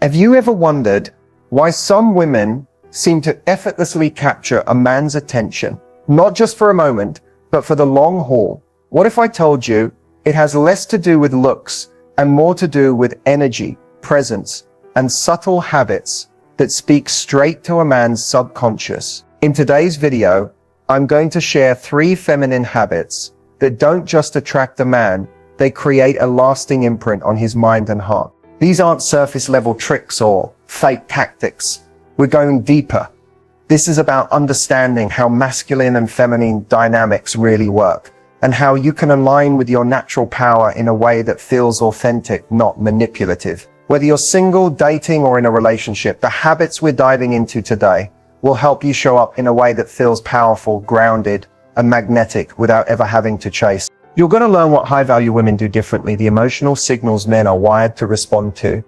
Have you ever wondered why some women seem to effortlessly capture a man's attention, not just for a moment, but for the long haul? What if I told you it has less to do with looks and more to do with energy, presence, and subtle habits that speak straight to a man's subconscious? In today's video, I'm going to share 3 feminine habits that don't just attract a man, they create a lasting imprint on his mind and heart. These aren't surface level tricks or fake tactics. We're going deeper. This is about understanding how masculine and feminine dynamics really work, and how you can align with your natural power in a way that feels authentic, not manipulative. Whether you're single, dating, or in a relationship, the habits we're diving into today will help you show up in a way that feels powerful, grounded, and magnetic without ever having to chase. You're going to learn what high-value women do differently, the emotional signals men are wired to respond to,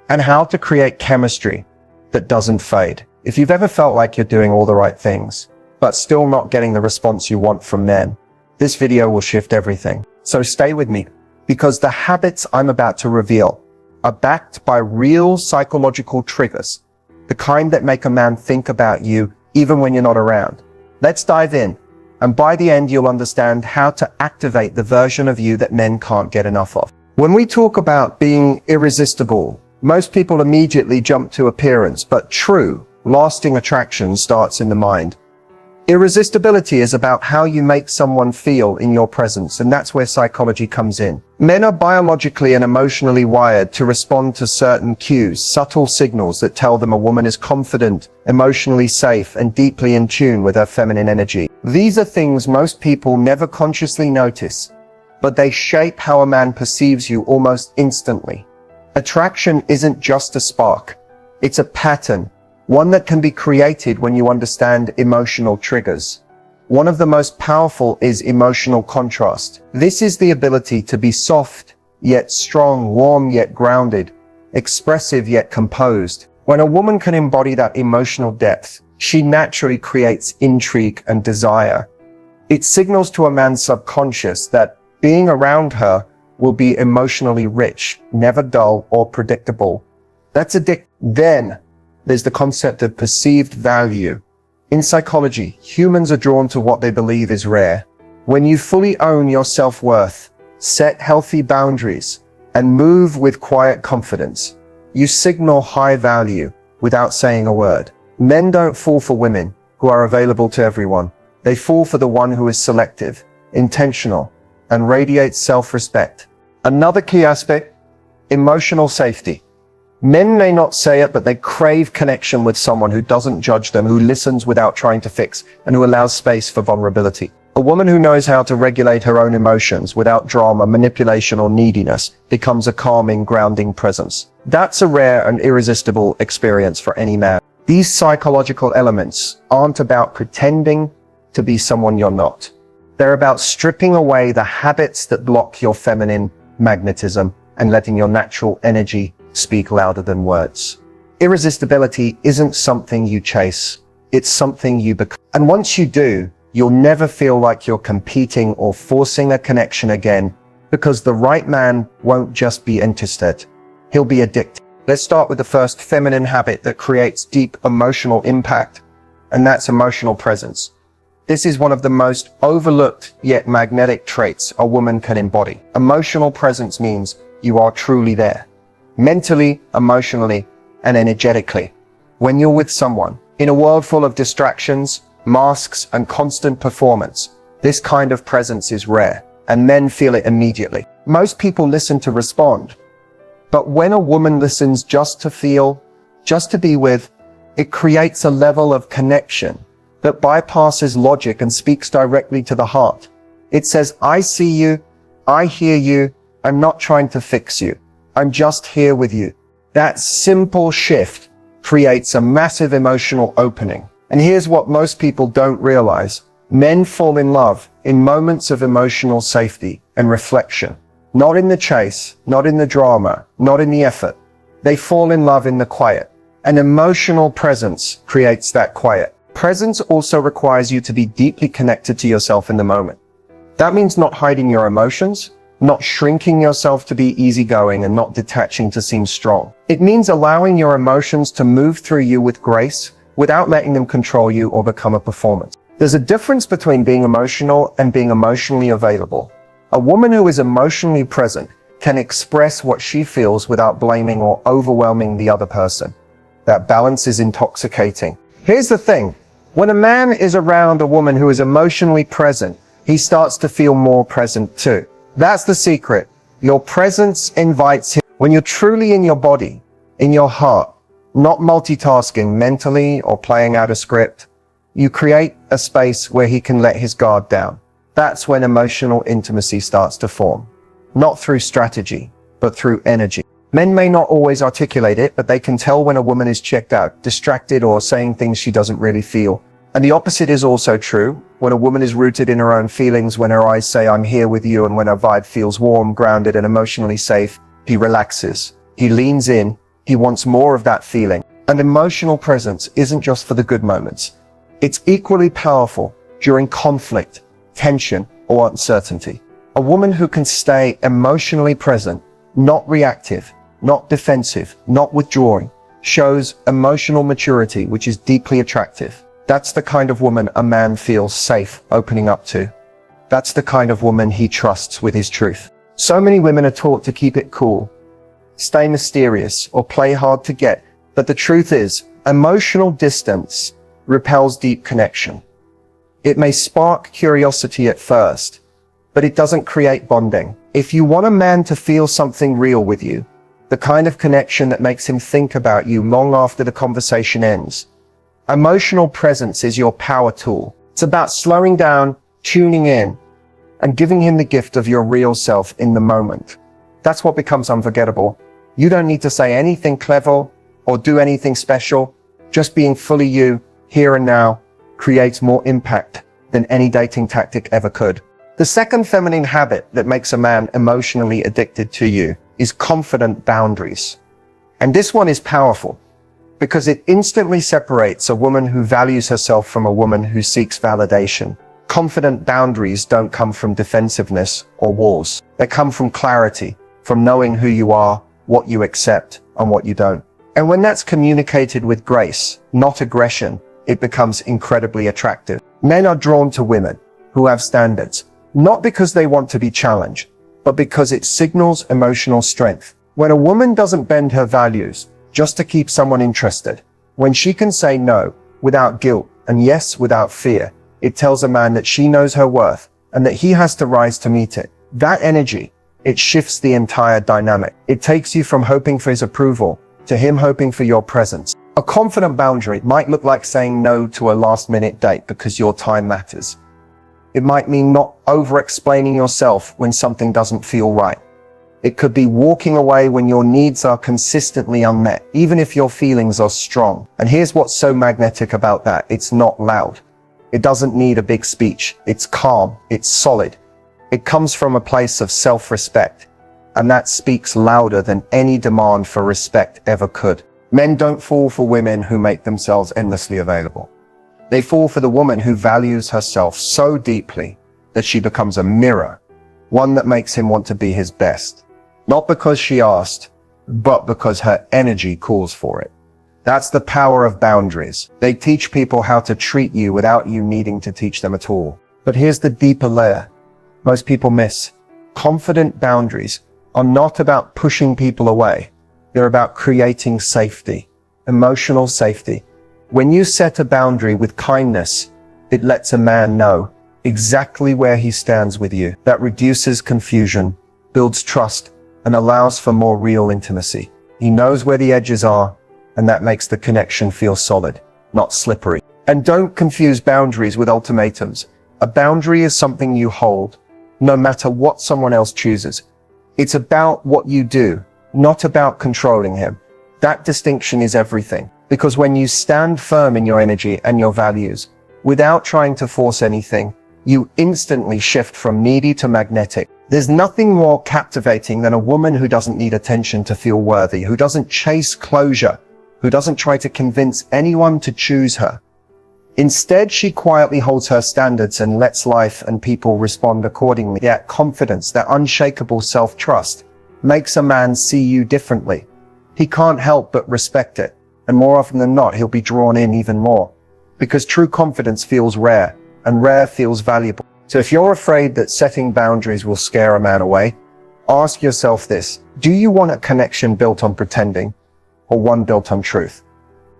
and how to create chemistry that doesn't fade. If you've ever felt like you're doing all the right things, but still not getting the response you want from men, this video will shift everything. So stay with me, because the habits I'm about to reveal are backed by real psychological triggers, the kind that make a man think about you even when you're not around. Let's dive in. And by the end, you'll understand how to activate the version of you that men can't get enough of. When we talk about being irresistible, most people immediately jump to appearance, but true, lasting attraction starts in the mind. Irresistibility is about how you make someone feel in your presence, and that's where psychology comes in. Men are biologically and emotionally wired to respond to certain cues, subtle signals that tell them a woman is confident, emotionally safe, and deeply in tune with her feminine energy. These are things most people never consciously notice, but they shape how a man perceives you almost instantly. Attraction isn't just a spark, it's a pattern. One that can be created when you understand emotional triggers. One of the most powerful is emotional contrast. This is the ability to be soft, yet strong, warm, yet grounded, expressive, yet composed. When a woman can embody that emotional depth, she naturally creates intrigue and desire. It signals to a man's subconscious that being around her will be emotionally rich, never dull or predictable. That's addictive. Then, there's the concept of perceived value. In psychology, humans are drawn to what they believe is rare. When you fully own your self-worth, set healthy boundaries, and move with quiet confidence, you signal high value without saying a word. Men don't fall for women who are available to everyone. They fall for the one who is selective, intentional, and radiates self-respect. Another key aspect, emotional safety. Men may not say it, but they crave connection with someone who doesn't judge them, who listens without trying to fix, and who allows space for vulnerability. A woman who knows how to regulate her own emotions without drama, manipulation, or neediness becomes a calming, grounding presence. That's a rare and irresistible experience for any man. These psychological elements aren't about pretending to be someone you're not. They're about stripping away the habits that block your feminine magnetism and letting your natural energy speak louder than words. Irresistibility isn't something you chase, it's something you become. And once you do, you'll never feel like you're competing or forcing a connection again, because the right man won't just be interested, he'll be addicted. Let's start with the first feminine habit that creates deep emotional impact, and that's emotional presence. This is one of the most overlooked yet magnetic traits a woman can embody. Emotional presence means you are truly there. Mentally, emotionally, and energetically. When you're with someone, in a world full of distractions, masks, and constant performance, this kind of presence is rare, and men feel it immediately. Most people listen to respond, but when a woman listens just to feel, just to be with, it creates a level of connection that bypasses logic and speaks directly to the heart. It says, I see you, I hear you, I'm not trying to fix you. I'm just here with you. That simple shift creates a massive emotional opening. And here's what most people don't realize. Men fall in love in moments of emotional safety and reflection. Not in the chase, not in the drama, not in the effort. They fall in love in the quiet. An emotional presence creates that quiet. Presence also requires you to be deeply connected to yourself in the moment. That means not hiding your emotions, not shrinking yourself to be easygoing and not detaching to seem strong. It means allowing your emotions to move through you with grace without letting them control you or become a performance. There's a difference between being emotional and being emotionally available. A woman who is emotionally present can express what she feels without blaming or overwhelming the other person. That balance is intoxicating. Here's the thing. When a man is around a woman who is emotionally present, he starts to feel more present too. That's the secret. Your presence invites him. When you're truly in your body, in your heart, not multitasking mentally or playing out a script, you create a space where he can let his guard down. That's when emotional intimacy starts to form. Not through strategy, but through energy. Men may not always articulate it, but they can tell when a woman is checked out, distracted, or saying things she doesn't really feel. And the opposite is also true. When a woman is rooted in her own feelings, when her eyes say, "I'm here with you," and when her vibe feels warm, grounded, and emotionally safe, he relaxes. He leans in. He wants more of that feeling. And emotional presence isn't just for the good moments. It's equally powerful during conflict, tension, or uncertainty. A woman who can stay emotionally present, not reactive, not defensive, not withdrawing, shows emotional maturity, which is deeply attractive. That's the kind of woman a man feels safe opening up to. That's the kind of woman he trusts with his truth. So many women are taught to keep it cool, stay mysterious, or play hard to get. But the truth is, emotional distance repels deep connection. It may spark curiosity at first, but it doesn't create bonding. If you want a man to feel something real with you, the kind of connection that makes him think about you long after the conversation ends, emotional presence is your power tool. It's about slowing down, tuning in, and giving him the gift of your real self in the moment. That's what becomes unforgettable. You don't need to say anything clever or do anything special. Just being fully you, here and now, creates more impact than any dating tactic ever could. The second feminine habit that makes a man emotionally addicted to you is confident boundaries. And this one is powerful because it instantly separates a woman who values herself from a woman who seeks validation. Confident boundaries don't come from defensiveness or walls. They come from clarity, from knowing who you are, what you accept, and what you don't. And when that's communicated with grace, not aggression, it becomes incredibly attractive. Men are drawn to women who have standards, not because they want to be challenged, but because it signals emotional strength. When a woman doesn't bend her values just to keep someone interested, when she can say no without guilt and yes without fear, it tells a man that she knows her worth and that he has to rise to meet it. That energy, it shifts the entire dynamic. It takes you from hoping for his approval to him hoping for your presence. A confident boundary might look like saying no to a last-minute date because your time matters. It might mean not over-explaining yourself when something doesn't feel right. It could be walking away when your needs are consistently unmet, even if your feelings are strong. And here's what's so magnetic about that. It's not loud. It doesn't need a big speech. It's calm. It's solid. It comes from a place of self-respect. And that speaks louder than any demand for respect ever could. Men don't fall for women who make themselves endlessly available. They fall for the woman who values herself so deeply that she becomes a mirror, one that makes him want to be his best. Not because she asked, but because her energy calls for it. That's the power of boundaries. They teach people how to treat you without you needing to teach them at all. But here's the deeper layer most people miss. Confident boundaries are not about pushing people away. They're about creating safety, emotional safety. When you set a boundary with kindness, it lets a man know exactly where he stands with you. That reduces confusion, builds trust, and allows for more real intimacy. He knows where the edges are, and that makes the connection feel solid, not slippery. And don't confuse boundaries with ultimatums. A boundary is something you hold, no matter what someone else chooses. It's about what you do, not about controlling him. That distinction is everything. Because when you stand firm in your energy and your values, without trying to force anything, you instantly shift from needy to magnetic. There's nothing more captivating than a woman who doesn't need attention to feel worthy, who doesn't chase closure, who doesn't try to convince anyone to choose her. Instead, she quietly holds her standards and lets life and people respond accordingly. That confidence, that unshakable self-trust, makes a man see you differently. He can't help but respect it. And more often than not, he'll be drawn in even more. Because true confidence feels rare, and rare feels valuable. So if you're afraid that setting boundaries will scare a man away, ask yourself this: do you want a connection built on pretending, or one built on truth?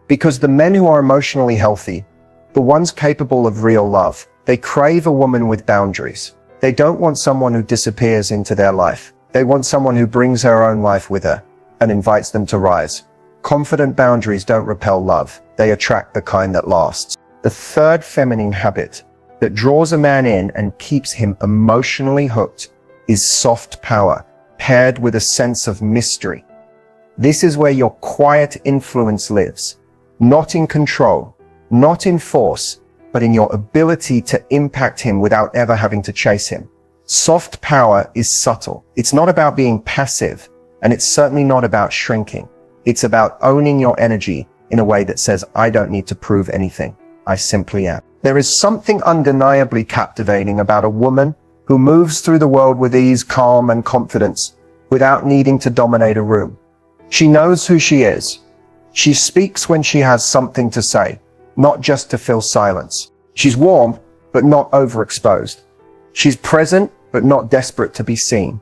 Because the men who are emotionally healthy, the ones capable of real love, they crave a woman with boundaries. They don't want someone who disappears into their life. They want someone who brings her own life with her and invites them to rise. Confident boundaries don't repel love. They attract the kind that lasts. The third feminine habit that draws a man in and keeps him emotionally hooked is soft power, paired with a sense of mystery. This is where your quiet influence lives, not in control, not in force, but in your ability to impact him without ever having to chase him. Soft power is subtle. It's not about being passive, and it's certainly not about shrinking. It's about owning your energy in a way that says, I don't need to prove anything. I simply am. There is something undeniably captivating about a woman who moves through the world with ease, calm, and confidence without needing to dominate a room. She knows who she is. She speaks when she has something to say, not just to fill silence. She's warm, but not overexposed. She's present, but not desperate to be seen.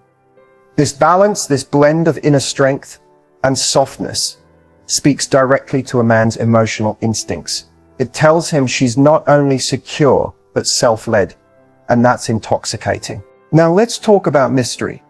This balance, this blend of inner strength and softness, speaks directly to a man's emotional instincts. It tells him she's not only secure, but self-led, and that's intoxicating. Now let's talk about mystery.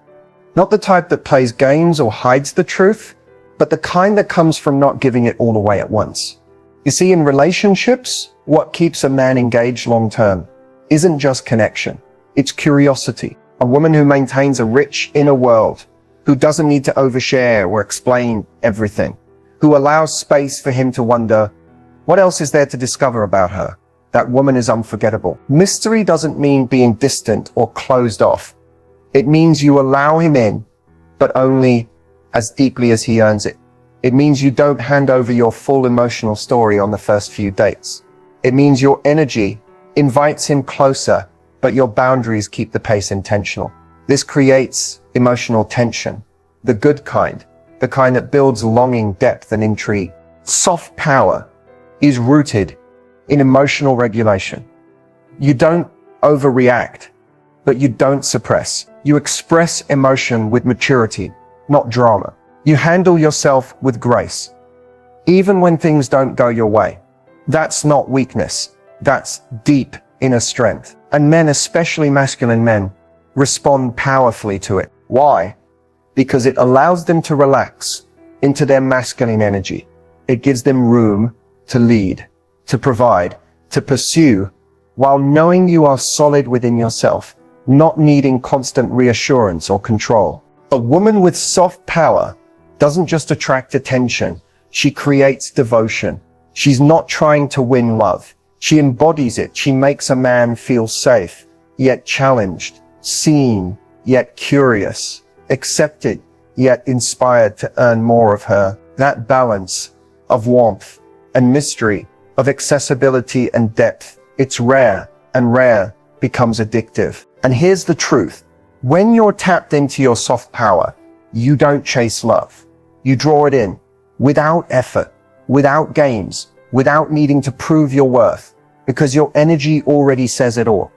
Not the type that plays games or hides the truth, but the kind that comes from not giving it all away at once. You see, in relationships, what keeps a man engaged long-term isn't just connection. It's curiosity. A woman who maintains a rich inner world, who doesn't need to overshare or explain everything, who allows space for him to wonder, what else is there to discover about her? That woman is unforgettable. Mystery doesn't mean being distant or closed off. It means you allow him in, but only as deeply as he earns it. It means you don't hand over your full emotional story on the first few dates. It means your energy invites him closer, but your boundaries keep the pace intentional. This creates emotional tension, the good kind, the kind that builds longing, depth, and intrigue. Soft power is rooted in emotional regulation. You don't overreact, but you don't suppress. You express emotion with maturity, not drama. You handle yourself with grace, even when things don't go your way. That's not weakness. That's deep inner strength. And men, especially masculine men, respond powerfully to it. Why? Because it allows them to relax into their masculine energy. It gives them room to lead, to provide, to pursue, while knowing you are solid within yourself, not needing constant reassurance or control. A woman with soft power doesn't just attract attention, she creates devotion. She's not trying to win love. She embodies it. She makes a man feel safe, yet challenged, seen, yet curious, accepted, yet inspired to earn more of her. That balance of warmth and mystery, of accessibility and depth, it's rare, and rare becomes addictive. And here's the truth. When you're tapped into your soft power, you don't chase love. You draw it in, without effort, without games, without needing to prove your worth, because your energy already says it all.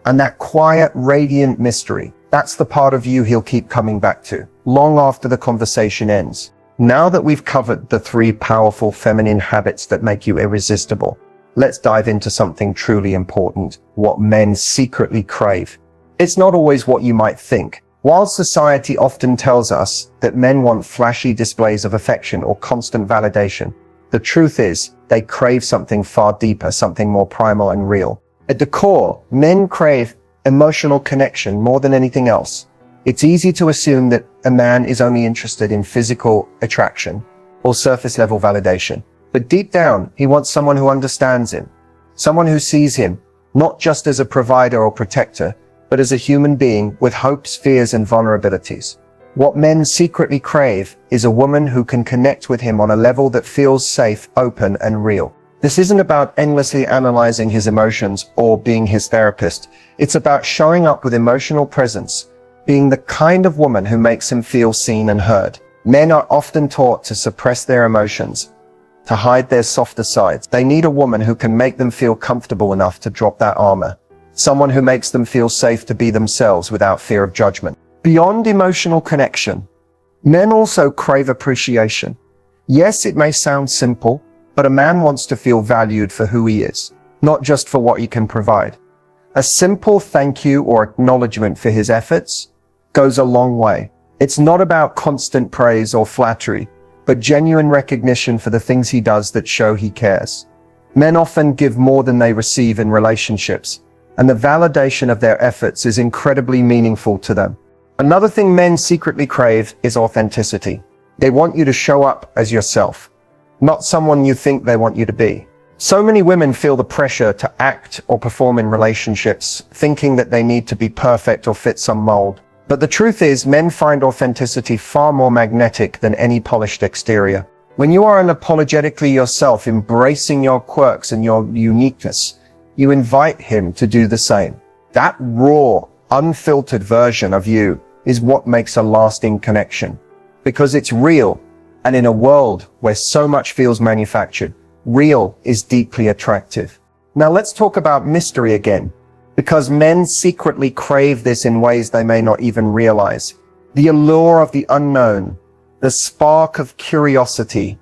And that quiet, radiant mystery, that's the part of you he'll keep coming back to, long after the conversation ends. Now that we've covered the 3 powerful feminine habits that make you irresistible, let's dive into something truly important, what men secretly crave. It's not always what you might think. While society often tells us that men want flashy displays of affection or constant validation, the truth is they crave something far deeper, something more primal and real. At the core, men crave emotional connection more than anything else. It's easy to assume that a man is only interested in physical attraction or surface level validation. But deep down, he wants someone who understands him, someone who sees him not just as a provider or protector, but as a human being with hopes, fears, and vulnerabilities. What men secretly crave is a woman who can connect with him on a level that feels safe, open, and real. This isn't about endlessly analyzing his emotions or being his therapist. It's about showing up with emotional presence, being the kind of woman who makes him feel seen and heard. Men are often taught to suppress their emotions, to hide their softer sides. They need a woman who can make them feel comfortable enough to drop that armor. Someone who makes them feel safe to be themselves without fear of judgment. Beyond emotional connection, men also crave appreciation. Yes, it may sound simple, but a man wants to feel valued for who he is, not just for what he can provide. A simple thank you or acknowledgement for his efforts goes a long way. It's not about constant praise or flattery, but genuine recognition for the things he does that show he cares. Men often give more than they receive in relationships, and the validation of their efforts is incredibly meaningful to them. Another thing men secretly crave is authenticity. They want you to show up as yourself, not someone you think they want you to be. So many women feel the pressure to act or perform in relationships, thinking that they need to be perfect or fit some mold. But the truth is, men find authenticity far more magnetic than any polished exterior. When you are unapologetically yourself, embracing your quirks and your uniqueness, you invite him to do the same. That raw, unfiltered version of you is what makes a lasting connection. Because it's real, and in a world where so much feels manufactured, real is deeply attractive. Now let's talk about mystery again, because men secretly crave this in ways they may not even realize. The allure of the unknown, the spark of curiosity,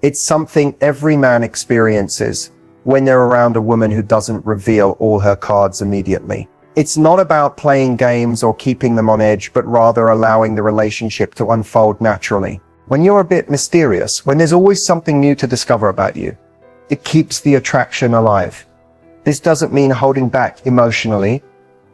it's something every man experiences when they're around a woman who doesn't reveal all her cards immediately. It's not about playing games or keeping them on edge, but rather allowing the relationship to unfold naturally. When you're a bit mysterious, when there's always something new to discover about you, it keeps the attraction alive. This doesn't mean holding back emotionally,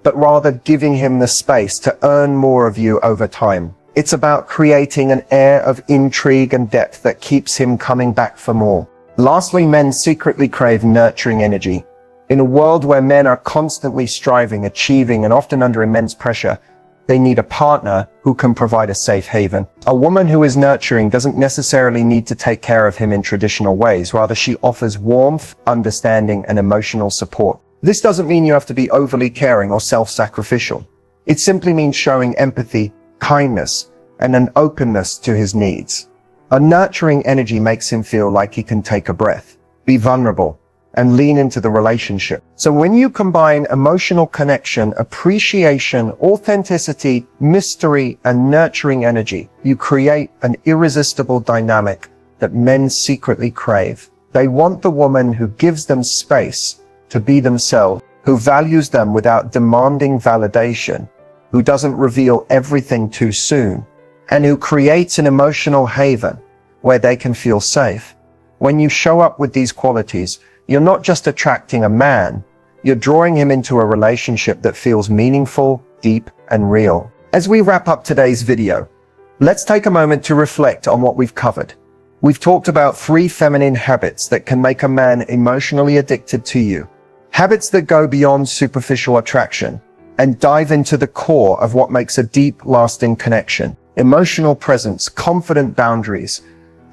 but rather giving him the space to earn more of you over time. It's about creating an air of intrigue and depth that keeps him coming back for more. Lastly, men secretly crave nurturing energy. In a world where men are constantly striving, achieving, and often under immense pressure, they need a partner who can provide a safe haven. A woman who is nurturing doesn't necessarily need to take care of him in traditional ways. Rather, she offers warmth, understanding, and emotional support. This doesn't mean you have to be overly caring or self-sacrificial. It simply means showing empathy, kindness, and an openness to his needs. A nurturing energy makes him feel like he can take a breath, be vulnerable, and lean into the relationship. So when you combine emotional connection, appreciation, authenticity, mystery, and nurturing energy, you create an irresistible dynamic that men secretly crave. They want the woman who gives them space to be themselves, who values them without demanding validation, who doesn't reveal everything too soon, and who creates an emotional haven where they can feel safe. When you show up with these qualities, you're not just attracting a man, you're drawing him into a relationship that feels meaningful, deep, and real. As we wrap up today's video, let's take a moment to reflect on what we've covered. We've talked about 3 feminine habits that can make a man emotionally addicted to you. Habits that go beyond superficial attraction and dive into the core of what makes a deep, lasting connection. Emotional presence, confident boundaries,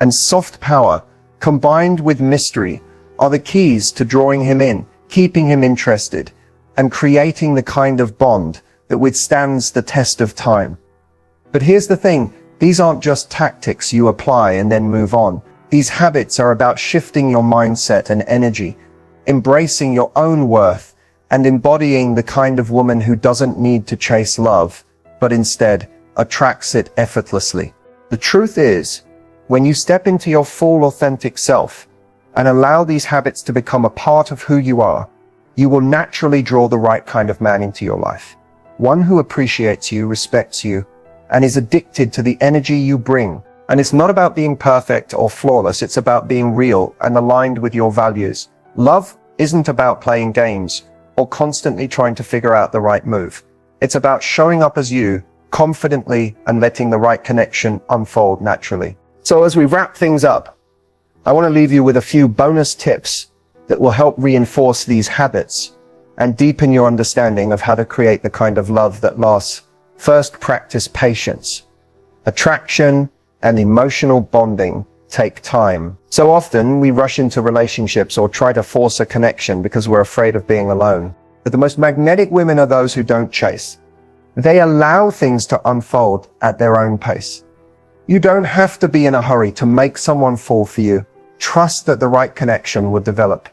and soft power, combined with mystery, are the keys to drawing him in, keeping him interested, and creating the kind of bond that withstands the test of time. But here's the thing, these aren't just tactics you apply and then move on. These habits are about shifting your mindset and energy, embracing your own worth, and embodying the kind of woman who doesn't need to chase love, but instead attracts it effortlessly. The truth is, when you step into your full authentic self, and allow these habits to become a part of who you are, you will naturally draw the right kind of man into your life. One who appreciates you, respects you, and is addicted to the energy you bring. And it's not about being perfect or flawless, it's about being real and aligned with your values. Love isn't about playing games or constantly trying to figure out the right move. It's about showing up as you, confidently, and letting the right connection unfold naturally. So as we wrap things up, I want to leave you with a few bonus tips that will help reinforce these habits and deepen your understanding of how to create the kind of love that lasts. First, practice patience. Attraction and emotional bonding take time. So often we rush into relationships or try to force a connection because we're afraid of being alone. But the most magnetic women are those who don't chase. They allow things to unfold at their own pace. You don't have to be in a hurry to make someone fall for you. Trust that the right connection will develop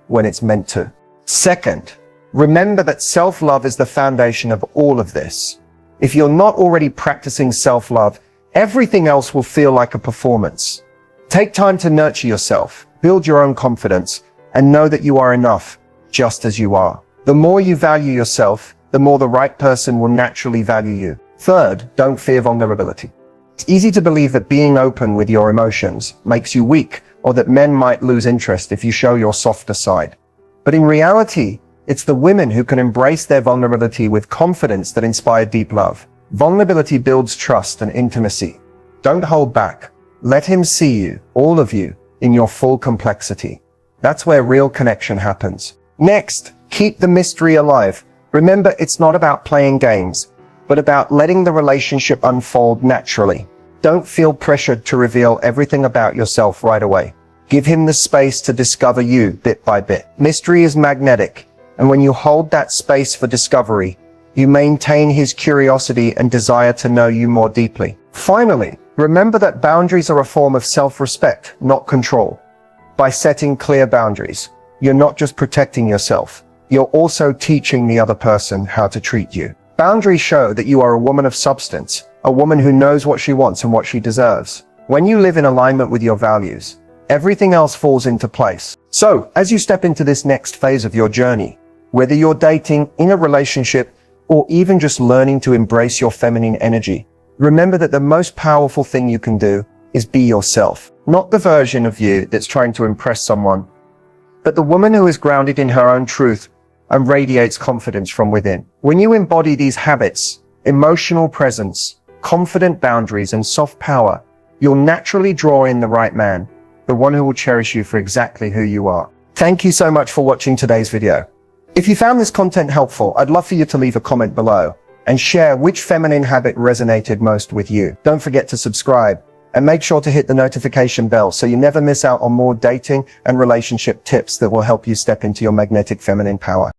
when it's meant to. Second, remember that self-love is the foundation of all of this. If you're not already practicing self-love, everything else will feel like a performance. Take time to nurture yourself, build your own confidence, and know that you are enough just as you are. The more you value yourself, the more the right person will naturally value you. Third, don't fear vulnerability. It's easy to believe that being open with your emotions makes you weak, or that men might lose interest if you show your softer side. But in reality, it's the women who can embrace their vulnerability with confidence that inspire deep love. Vulnerability builds trust and intimacy. Don't hold back. Let him see you, all of you, in your full complexity. That's where real connection happens. Next, keep the mystery alive. Remember, it's not about playing games, but about letting the relationship unfold naturally. Don't feel pressured to reveal everything about yourself right away. Give him the space to discover you bit by bit. Mystery is magnetic, and when you hold that space for discovery, you maintain his curiosity and desire to know you more deeply. Finally, remember that boundaries are a form of self-respect, not control. By setting clear boundaries, you're not just protecting yourself, you're also teaching the other person how to treat you. Boundaries show that you are a woman of substance, a woman who knows what she wants and what she deserves. When you live in alignment with your values, everything else falls into place. So, as you step into this next phase of your journey, whether you're dating, in a relationship, or even just learning to embrace your feminine energy, remember that the most powerful thing you can do is be yourself. Not the version of you that's trying to impress someone, but the woman who is grounded in her own truth and radiates confidence from within. When you embody these habits, emotional presence, confident boundaries, and soft power, you'll naturally draw in the right man, the one who will cherish you for exactly who you are. Thank you so much for watching today's video. If you found this content helpful, I'd love for you to leave a comment below and share which feminine habit resonated most with you. Don't forget to subscribe and make sure to hit the notification bell so you never miss out on more dating and relationship tips that will help you step into your magnetic feminine power.